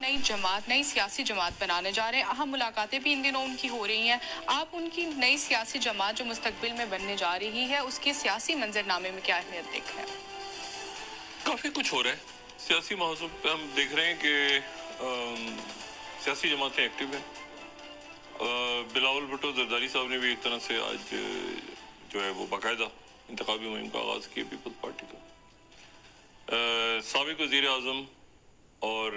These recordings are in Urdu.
نئی جماعت نئی سیاسی جماعت بنانے جا رہے ہیں. اہم ملاقاتیں بھی ان دنوں ان کی ہو رہی ہیں. آپ ان کی نئی سیاسی جماعت جو مستقبل میں بننے جا رہی ہے اس کے سیاسی منظرنامے میں کیا اہمیت دیکھ رہے ہیں؟ کافی کچھ ہو رہا ہے سیاسی موضوع پہ. ہم دیکھ رہے ہیں کہ سیاسی جماعتیں ایکٹیو ہیں. بلاول بھٹو زرداری صاحب نے بھی ایک طرح سے آج جو ہے وہ باقاعدہ انتخابی مہم کا آغاز کیا پیپلز پارٹی کا. سابق وزیر اعظم اور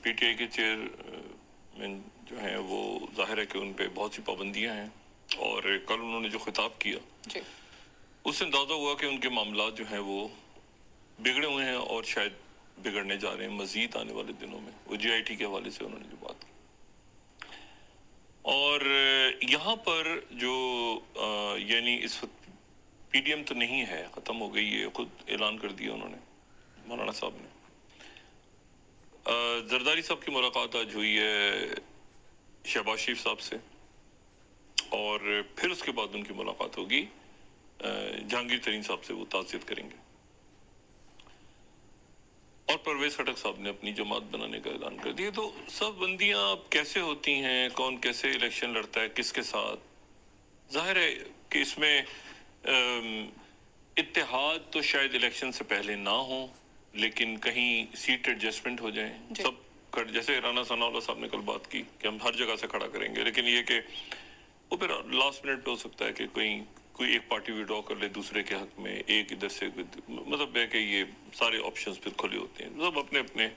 پی ٹی آئی کے چیئرمین جو ہیں وہ ظاہر ہے کہ ان پہ بہت سی پابندیاں ہیں, اور کل انہوں نے جو خطاب کیا جی اس سے اندازہ ہوا کہ ان کے معاملات جو ہیں وہ بگڑے ہوئے ہیں اور شاید بگڑنے جا رہے ہیں مزید آنے والے دنوں میں. وہ جے آئی ٹی کے حوالے سے انہوں نے جو بات کی, اور یہاں پر جو یعنی اس وقت پی ڈی ایم تو نہیں ہے, ختم ہو گئی ہے, خود اعلان کر دیا انہوں نے مولانا صاحب نے. زرداری صاحب کی ملاقات آج ہوئی ہے شہباز شریف صاحب سے, اور پھر اس کے بعد ان کی ملاقات ہوگی جہانگیر ترین صاحب سے, وہ تعزیت کریں گے. اور پرویز خٹک صاحب نے اپنی جماعت بنانے کا اعلان کر دیا. تو سب بندیاں اب کیسے ہوتی ہیں, کون کیسے الیکشن لڑتا ہے کس کے ساتھ, ظاہر ہے کہ اس میں اتحاد تو شاید الیکشن سے پہلے نہ ہو, لیکن کہیں سیٹ ایڈجسٹمنٹ ہو جائیں سب کر, جیسے رانا ثناء اللہ صاحب نے کل بات کی کہ ہم ہر جگہ سے کھڑا کریں گے, لیکن یہ کہ وہ پھر لاسٹ منٹ پہ ہو سکتا ہے کہ کوئی ایک پارٹی وڈرا کر لے دوسرے کے حق میں, ایک ادھر سے, مطلب ہے کہ یہ سارے آپشنز پھر کھلے ہوتے ہیں, سب اپنے اپنے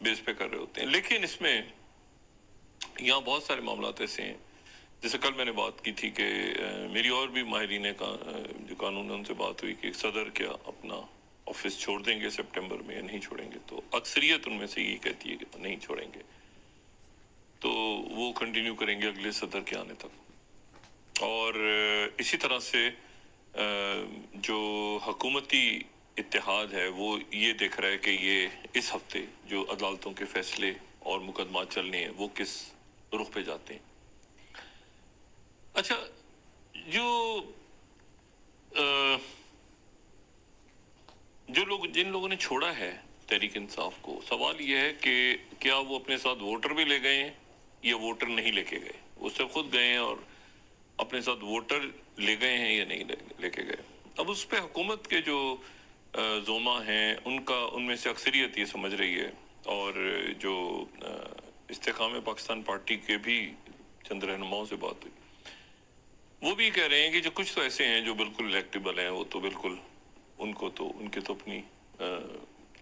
بیس پہ کر رہے ہوتے ہیں. لیکن اس میں یہاں بہت سارے معاملات ایسے ہیں, جیسے کل میں نے بات کی تھی کہ میری اور بھی ماہرین جو قانون ہے ان سے بات ہوئی کہ صدر کیا اپنا آفس چھوڑ دیں گے سپٹمبر میں یا نہیں چھوڑیں گے, تو اکثریت ان میں سے یہی کہتی ہے کہ نہیں چھوڑیں گے, تو وہ کنٹینیو کریں گے اگلے صدر کے آنے تک. اور اسی طرح سے جو حکومتی اتحاد ہے وہ یہ دیکھ رہا ہے کہ یہ اس ہفتے جو عدالتوں کے فیصلے اور مقدمات چلنے ہیں وہ کس رخ پہ جاتے ہیں. اچھا, جن لوگوں نے چھوڑا ہے تحریک انصاف کو, سوال یہ ہے کہ کیا وہ اپنے ساتھ ووٹر بھی لے گئے ہیں یا ووٹر نہیں لے کے گئے. وہ سب خود گئے ہیں اور اپنے ساتھ ووٹر لے گئے ہیں یا نہیں لے کے گئے. اب اس پہ حکومت کے جو زوما ہیں ان میں سے اکثریت یہ سمجھ رہی ہے, اور جو استحکام پاکستان پارٹی کے بھی چند رہنماؤں سے بات ہوئی, وہ بھی کہہ رہے ہیں کہ جو کچھ تو ایسے ہیں جو بالکل الیکٹیبل ہیں, وہ تو بالکل ان کے تو اپنی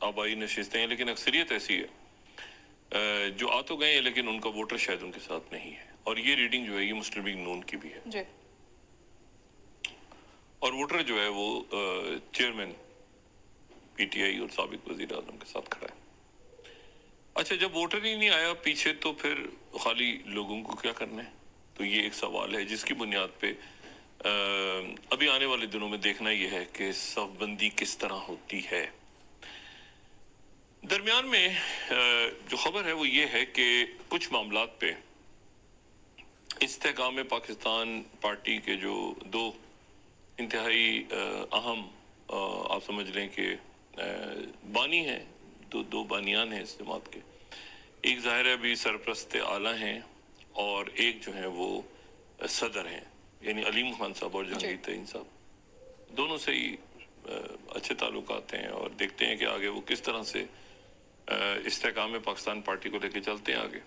آبائی نشستیں ہیں, لیکن اکثریت ایسی ہے جو آ تو گئے ہیں لیکن ان کا ووٹر شاید ان کے ساتھ نہیں ہے. اور یہ ریڈنگ جو ہے یہ مسلم لیگ نون کی بھی ہے جی, اور ووٹر جو ہے وہ چیئرمین پی ٹی آئی اور سابق وزیر اعظم کے ساتھ کھڑا ہے. اچھا, جب ووٹر ہی نہیں آیا پیچھے تو پھر خالی لوگوں کو کیا کرنا ہے, تو یہ ایک سوال ہے جس کی بنیاد پہ ابھی آنے والے دنوں میں دیکھنا یہ ہے کہ صف بندی کس طرح ہوتی ہے. درمیان میں جو خبر ہے وہ یہ ہے کہ کچھ معاملات پہ استحکام پاکستان پارٹی کے جو دو انتہائی اہم آپ سمجھ لیں کہ بانی ہیں, دو بانیان ہیں اس جماعت کے, ایک ظاہر ہے ابھی سرپرست اعلیٰ ہیں اور ایک جو ہیں وہ صدر ہیں, یعنی علیم خان صاحب اور جہانگیر ترین صاحب, دونوں سے ہی اچھے تعلقات ہیں, اور دیکھتے ہیں کہ آگے وہ کس طرح سے استحکام پاکستان پارٹی کو لے کے چلتے ہیں آگے.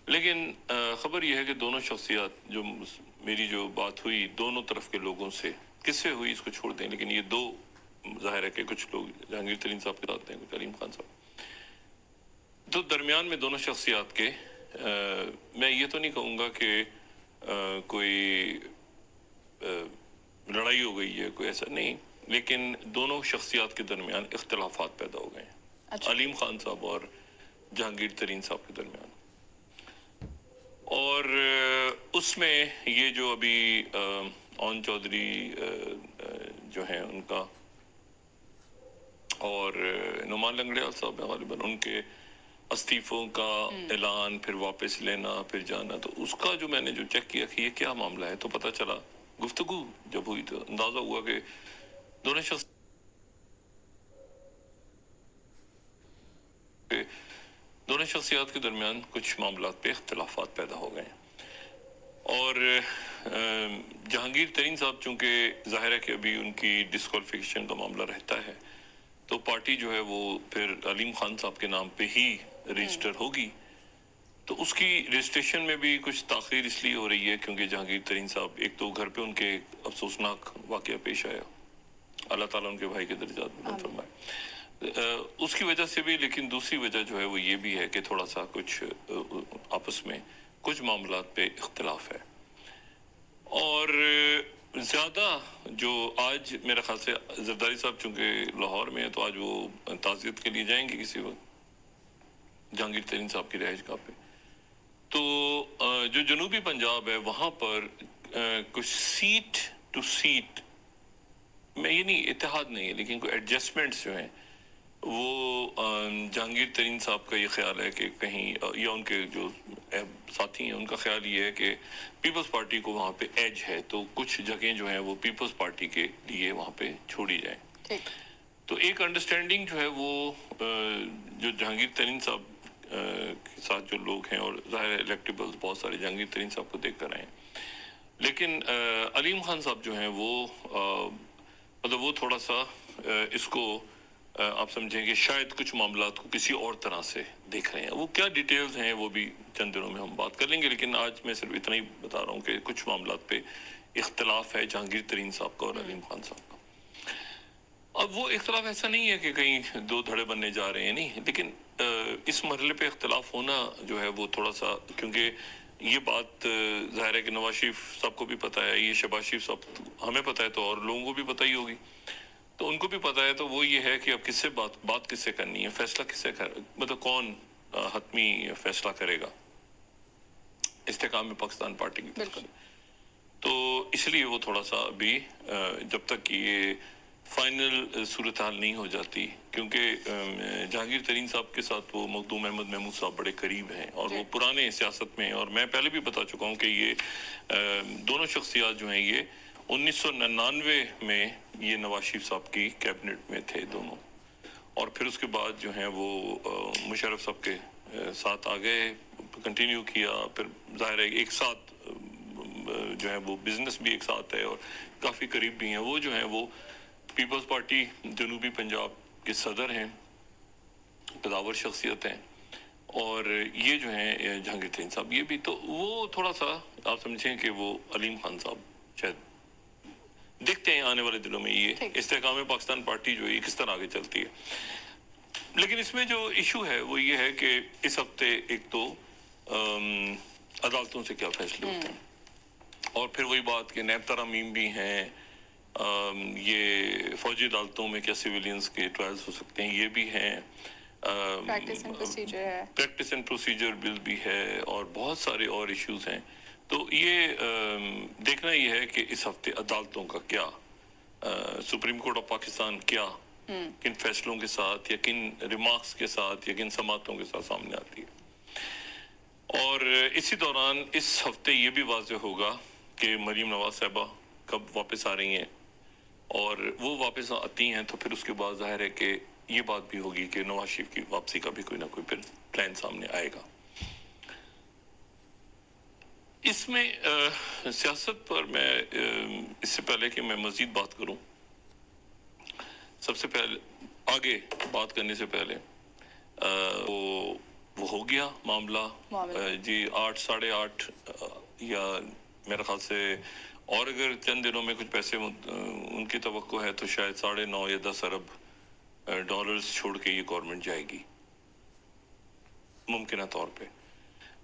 لیکن خبر یہ ہے کہ دونوں شخصیات جو میری جو بات ہوئی دونوں طرف کے لوگوں سے کس سے ہوئی اس کو چھوڑ دیں, لیکن یہ دو ظاہر ہے کہ کچھ لوگ جہانگیر ترین صاحب کے ساتھ ہیں, کچھ علیم خان صاحب, تو درمیان میں دونوں شخصیات کے میں یہ تو نہیں کہوں گا کہ کوئی لڑائی ہو گئی ہے, کوئی ایسا نہیں, لیکن دونوں شخصیات کے درمیان اختلافات پیدا ہو گئے ہیں. علیم خان صاحب اور جہانگیر ترین صاحب کے درمیان, اور اس میں یہ جو ابھی اون چودھری جو ہیں ان کا اور نعمان لنگڑیال صاحب ہیں غالباً, ان کے استعفوں کا اعلان, پھر واپس لینا, پھر جانا, تو اس کا جو میں نے جو چیک کیا کہ یہ کیا معاملہ ہے, تو پتہ چلا گفتگو جب ہوئی تو اندازہ ہوا کہ دونوں شخصیات کے درمیان کچھ معاملات پہ اختلافات پیدا ہو گئے ہیں، اور جہانگیر ترین صاحب چونکہ ظاہر ہے کہ ابھی ان کی ڈسکوالیفیکیشن کا معاملہ رہتا ہے، تو پارٹی جو ہے وہ پھر علیم خان صاحب کے نام پہ ہی رجسٹر ہوگی، تو اس کی رجسٹریشن میں بھی کچھ تاخیر اس لیے ہو رہی ہے کیونکہ جہانگیر ترین صاحب ایک تو گھر پہ ان کے افسوسناک واقعہ پیش آیا، اللہ تعالیٰ ان کے بھائی کے درجات بلند فرمائے، اس کی وجہ سے بھی، لیکن دوسری وجہ جو ہے وہ یہ بھی ہے کہ تھوڑا سا کچھ آپس میں کچھ معاملات پہ اختلاف ہے، اور زیادہ جو آج میرے خیال سے زرداری صاحب چونکہ لاہور میں ہیں تو آج وہ تعزیت کے لیے جائیں گے کسی وقت جہانگیر ترین صاحب کی رہائش گاہ پہ، تو جو جنوبی پنجاب ہے وہاں پر کچھ سیٹ ٹو سیٹ میں یہ نہیں اتحاد نہیں ہے لیکن کوئی ایڈجسٹمنٹس جو ہیں وہ جہانگیر ترین صاحب کا یہ خیال ہے کہ کہیں یا ان کے جو ساتھی ہیں ان کا خیال یہ ہے کہ پیپلز پارٹی کو وہاں پہ ایج ہے تو کچھ جگہیں جو ہیں وہ پیپلز پارٹی کے لیے وہاں پہ چھوڑی جائیں، تو ایک انڈرسٹینڈنگ جو ہے وہ جو جہانگیر ترین صاحب کے ساتھ جو لوگ ہیں، اور ظاہر ہے الیکٹیبلز بہت سارے جہانگیر ترین صاحب کو دیکھ کر آئے ہیں، لیکن علیم خان صاحب جو ہیں وہ مطلب وہ تھوڑا سا اس کو آپ سمجھیں کہ شاید کچھ معاملات کو کسی اور طرح سے دیکھ رہے ہیں، وہ کیا ڈیٹیلز ہیں وہ بھی چند دنوں میں ہم بات کر لیں گے، لیکن آج میں صرف اتنا ہی بتا رہا ہوں کہ کچھ معاملات پہ اختلاف ہے جہانگیر ترین صاحب کا اور علیم خان صاحب کا۔ اب وہ اختلاف ایسا نہیں ہے کہ کہیں دو دھڑے بننے جا رہے ہیں، نہیں، لیکن اس مرحلے پہ اختلاف ہونا جو ہے وہ تھوڑا سا، کیونکہ یہ بات ظاہر ہے کہ نواز شریف صاحب کو بھی پتہ ہے، یہ شہباز شریف صاحب ہمیں پتہ ہے تو اور لوگوں کو بھی پتہ ہی ہوگی، تو ان کو بھی پتہ ہے، تو وہ یہ ہے کہ اب کس سے بات کس سے کرنی ہے، فیصلہ کس سے مطلب کون حتمی فیصلہ کرے گا استحکام پاکستان پارٹی کی طرف سے، تو اس لیے وہ تھوڑا سا ابھی جب تک یہ فائنل صورتحال نہیں ہو جاتی، کیونکہ جہانگیر ترین صاحب کے ساتھ وہ مخدوم احمد محمود صاحب بڑے قریب ہیں اور وہ پرانے سیاست میں، اور میں پہلے بھی بتا چکا ہوں کہ یہ دونوں شخصیات جو ہیں یہ 1999 میں یہ نواز شریف صاحب کی کیبنٹ میں تھے دونوں، اور پھر اس کے بعد جو ہیں وہ مشرف صاحب کے ساتھ آگئے، کنٹینیو کیا، پھر ظاہر ہے ایک ساتھ جو ہے وہ بزنس بھی ایک ساتھ ہے اور کافی قریب بھی ہیں، وہ جو ہیں وہ پیپلز پارٹی جنوبی پنجاب کے صدر ہیں، قداور شخصیت ہیں، اور یہ جو ہیں جہانگیر ترین صاحب یہ بھی، تو وہ تھوڑا سا آپ سمجھیں کہ وہ علیم خان صاحب شاید دیکھتے ہیں آنے والے دنوں میں یہ استحکام پاکستان پارٹی جو ہے کس طرح آگے چلتی ہے، لیکن اس میں جو ایشو ہے وہ یہ ہے کہ اس ہفتے ایک تو عدالتوں سے کیا فیصلے ہوتے ہیں، اور پھر وہی بات کہ نیب ترامیم بھی ہیں، یہ فوجی عدالتوں میں کیا سیویلینز کے ٹرائلز ہو سکتے ہیں یہ بھی ہیں، پریکٹس اینڈ پروسیجر بل بھی ہے، اور بہت سارے اور ایشوز ہیں، تو یہ دیکھنا یہ ہے کہ اس ہفتے عدالتوں کا کیا، سپریم کورٹ آف پاکستان کیا کن فیصلوں کے ساتھ یا کن ریمارکس کے ساتھ یا کن سماعتوں کے ساتھ سامنے آتی ہے، اور اسی دوران اس ہفتے یہ بھی واضح ہوگا کہ مریم نواز صاحبہ کب واپس آ رہی ہیں، اور وہ واپس آتی ہیں تو پھر اس کے بعد ظاہر ہے کہ یہ بات بھی ہوگی کہ نواز شریف کی واپسی کا بھی کوئی نہ کوئی پھر پلان سامنے آئے گا۔ اس میں سیاست پر میں اس سے پہلے کہ میں مزید بات کروں، سب سے پہلے آگے بات کرنے سے پہلے وہ ہو گیا معاملہ جی 8 ساڑھے 8 یا میرے خیال سے، اور اگر چند دنوں میں کچھ پیسے ان کی توقع ہے تو شاید 9.5 یا 10 ارب ڈالرز چھوڑ کے یہ گورنمنٹ جائے گی ممکنہ طور پہ،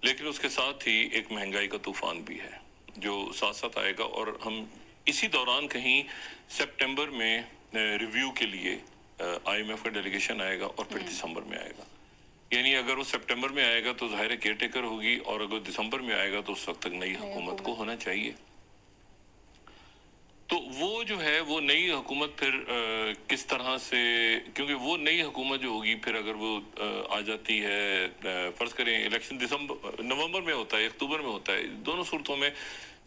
لیکن اس کے ساتھ ہی ایک مہنگائی کا طوفان بھی ہے جو ساتھ ساتھ آئے گا، اور ہم اسی دوران کہیں سپٹمبر میں ریویو کے لیے آئی ایم ایف کا ڈیلیگیشن آئے گا اور پھر دسمبر میں آئے گا، یعنی اگر وہ سپٹمبر میں آئے گا تو ظاہر کیئر ٹیکر ہوگی، اور اگر دسمبر میں آئے گا تو اس وقت تک نئی حکومت کو ہونا چاہیے، تو وہ جو ہے وہ نئی حکومت پھر کس طرح سے، کیونکہ وہ نئی حکومت جو ہوگی پھر اگر وہ آ جاتی ہے، فرض کریں الیکشن نومبر میں ہوتا ہے، اکتوبر میں ہوتا ہے، دونوں صورتوں میں